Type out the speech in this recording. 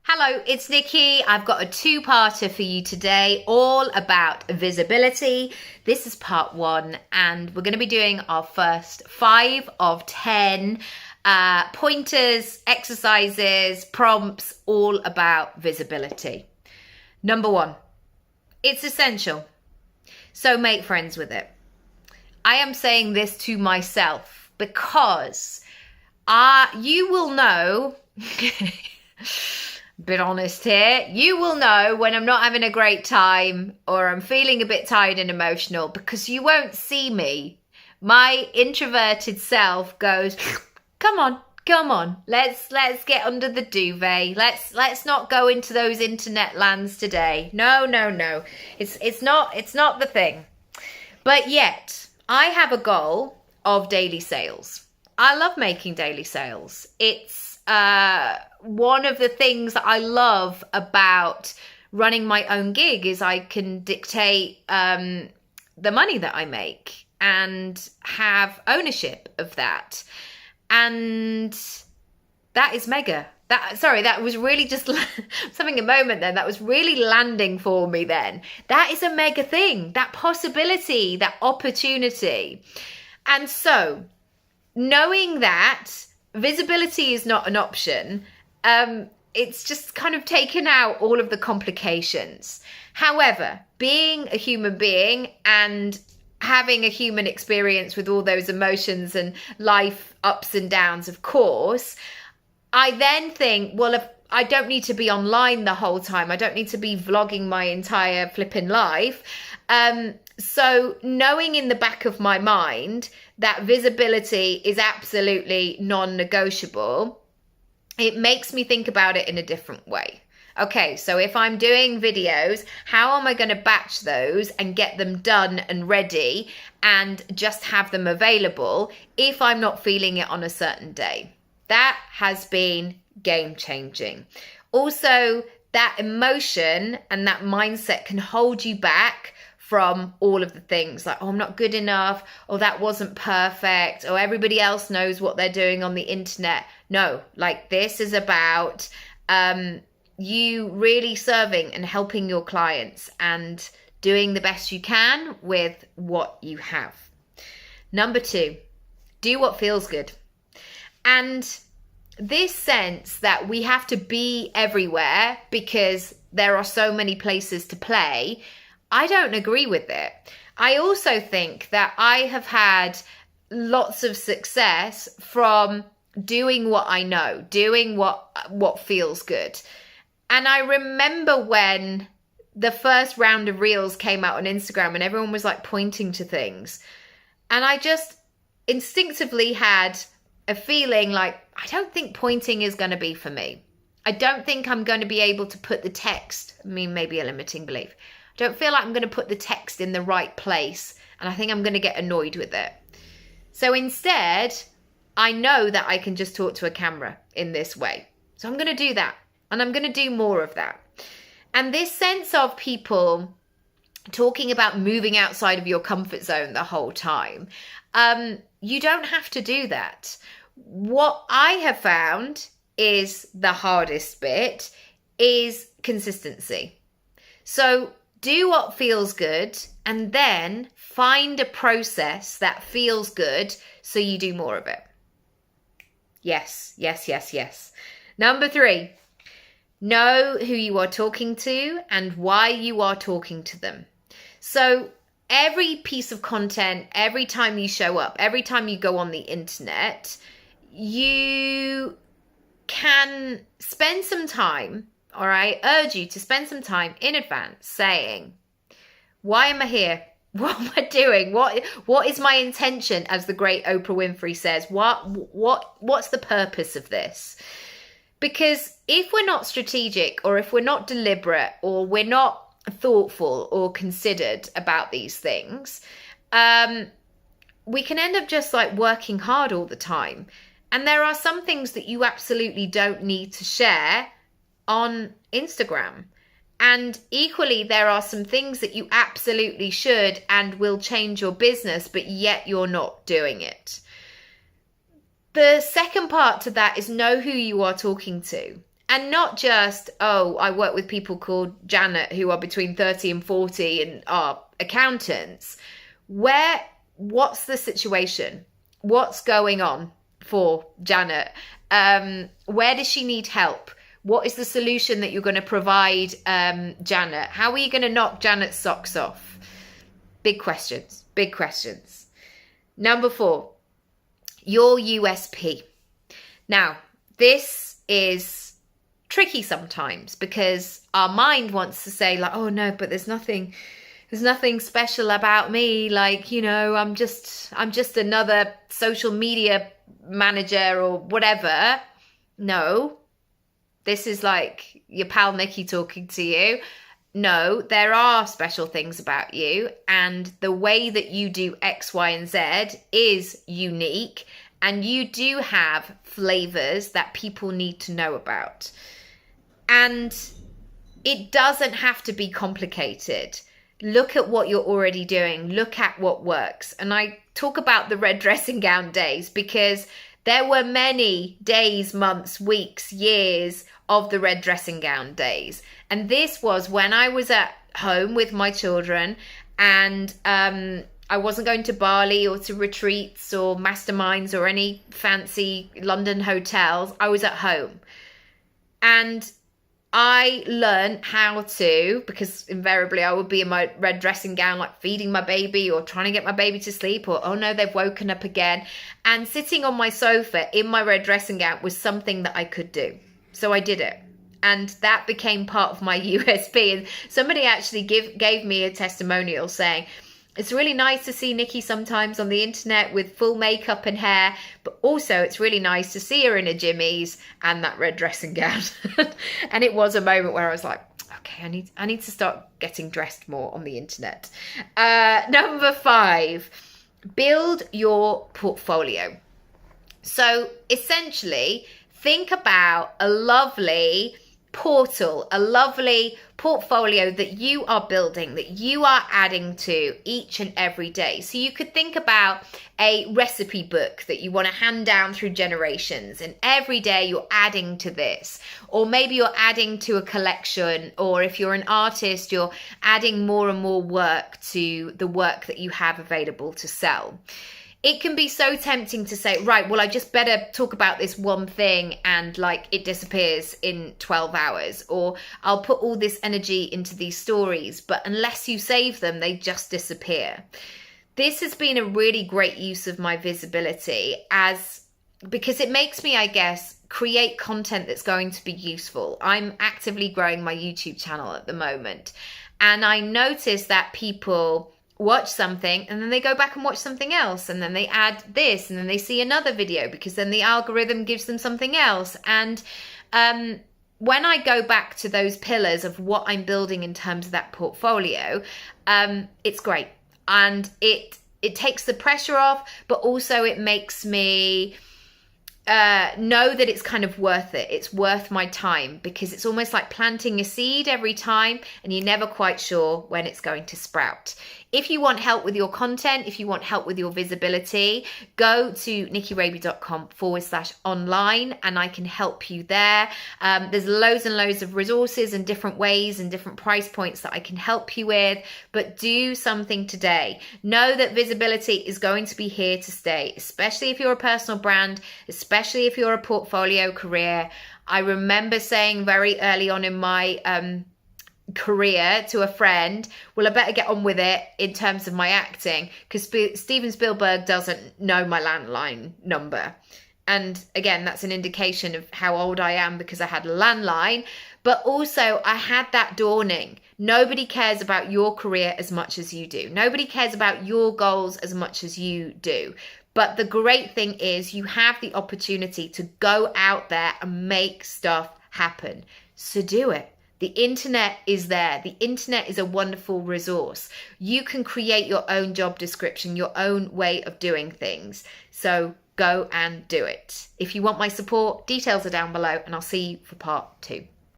Hello, it's Nikki. I've got a two-parter for you today, all about visibility. This is part 1, and we're going to be doing our first 5 of 10 pointers, exercises, prompts, all about visibility. Number 1, it's essential, so make friends with it. I am saying this to myself because you will know... Bit honest here, you will know when I'm not having a great time or I'm feeling a bit tired and emotional because you won't see me. My introverted self goes, come on, let's get under the duvet. Let's not go into those internet lands today. No. It's not the thing. But yet, I have a goal of daily sales. I love making daily sales. It's one of the things that I love about running my own gig is I can dictate the money that I make and have ownership of that. And that is mega. That was really just something a moment then. That was really landing for me then. That is a mega thing. That possibility, that opportunity. And so knowing that visibility is not an option, it's just kind of taken out all of the complications. However, being a human being and having a human experience with all those emotions and life ups and downs, of course, I then think, well, if I don't need to be online the whole time, I don't need to be vlogging my entire flipping life. So knowing in the back of my mind that visibility is absolutely non-negotiable, it makes me think about it in a different way. Okay, so if I'm doing videos, how am I going to batch those and get them done and ready and just have them available if I'm not feeling it on a certain day? That has been game changing. Also, that emotion and that mindset can hold you back from all of the things like, oh, I'm not good enough, or that wasn't perfect, or everybody else knows what they're doing on the internet. No, like this is about you really serving and helping your clients and doing the best you can with what you have. Number 2, do what feels good. And this sense that we have to be everywhere because there are so many places to play, I don't agree with it. I also think that I have had lots of success from doing what I know, doing what feels good. And I remember when the first round of reels came out on Instagram and everyone was like pointing to things. And I just instinctively had a feeling like, I don't think pointing is going to be for me. I don't think I'm going to be able to put the text, maybe a limiting belief. Don't feel like I'm going to put the text in the right place, and I think I'm going to get annoyed with it. So instead, I know that I can just talk to a camera in this way. So I'm going to do that, and I'm going to do more of that. And this sense of people talking about moving outside of your comfort zone the whole time, you don't have to do that. What I have found is the hardest bit is consistency. So do what feels good and then find a process that feels good so you do more of it. Yes. Number 3, know who you are talking to and why you are talking to them. So every piece of content, every time you show up, every time you go on the internet, you can spend some time, or I urge you to spend some time in advance saying, why am I here? What am I doing? What is my intention? As the great Oprah Winfrey says, what's the purpose of this? Because if we're not strategic, or if we're not deliberate, or we're not thoughtful or considered about these things, we can end up just like working hard all the time. And there are some things that you absolutely don't need to share on Instagram. And equally, there are some things that you absolutely should and will change your business, but yet you're not doing it. The second part to that is know who you are talking to. And not just, oh, I work with people called Janet who are between 30 and 40 and are accountants. What's the situation? What's going on for Janet? Where does she need help? What is the solution that you're going to provide Janet? How are you going to knock Janet's socks off? Big questions, big questions. Number 4, your USP. Now, this is tricky sometimes because our mind wants to say like, oh no, but there's nothing special about me. Like, you know, I'm just another social media manager or whatever. No, this is like your pal Nicky talking to you. No, there are special things about you, and the way that you do X, Y, and Z is unique, and you do have flavors that people need to know about. And it doesn't have to be complicated. Look at what you're already doing. Look at what works. And I talk about the red dressing gown days because there were many days, months, weeks, years of the red dressing gown days. And this was when I was at home with my children and I wasn't going to Bali or to retreats or masterminds or any fancy London hotels. I was at home. And I learned how to, because invariably I would be in my red dressing gown, like feeding my baby or trying to get my baby to sleep, or, oh no, they've woken up again. And sitting on my sofa in my red dressing gown was something that I could do. So I did it. And that became part of my USP. And somebody actually gave me a testimonial saying, it's really nice to see Nicky sometimes on the internet with full makeup and hair, but also it's really nice to see her in her jimmies and that red dressing gown. And it was a moment where I was like, okay, I need to start getting dressed more on the internet. Number 5, build your portfolio. So essentially, think about a lovely portal, a lovely portfolio that you are building, that you are adding to each and every day. So you could think about a recipe book that you want to hand down through generations, and every day you're adding to this. Or maybe you're adding to a collection, or if you're an artist, you're adding more and more work to the work that you have available to sell. It can be so tempting to say, right, well, I just better talk about this one thing and like it disappears in 12 hours, or I'll put all this energy into these stories, but unless you save them, they just disappear. This has been a really great use of my visibility because it makes me, I guess, create content that's going to be useful. I'm actively growing my YouTube channel at the moment, and I notice that people watch something and then they go back and watch something else, and then they add this, and then they see another video because then the algorithm gives them something else. And when I go back to those pillars of what I'm building in terms of that portfolio, it's great, and it takes the pressure off, but also it makes me know that it's kind of worth it. It's worth my time, because it's almost like planting a seed every time and you're never quite sure when it's going to sprout. If you want help with your content, if you want help with your visibility, go to nickyraby.com/online and I can help you there. There's loads and loads of resources and different ways and different price points that I can help you with, but do something today. Know that visibility is going to be here to stay, especially if you're a personal brand, especially if you're a portfolio career. I remember saying very early on in my career to a friend, well, I better get on with it in terms of my acting, because Steven Spielberg doesn't know my landline number. And again, that's an indication of how old I am, because I had a landline, but also I had that dawning. Nobody cares about your career as much as you do. Nobody cares about your goals as much as you do. But the great thing is you have the opportunity to go out there and make stuff happen. So do it. The internet is there. The internet is a wonderful resource. You can create your own job description, your own way of doing things. So go and do it. If you want my support, details are down below, and I'll see you for part 2.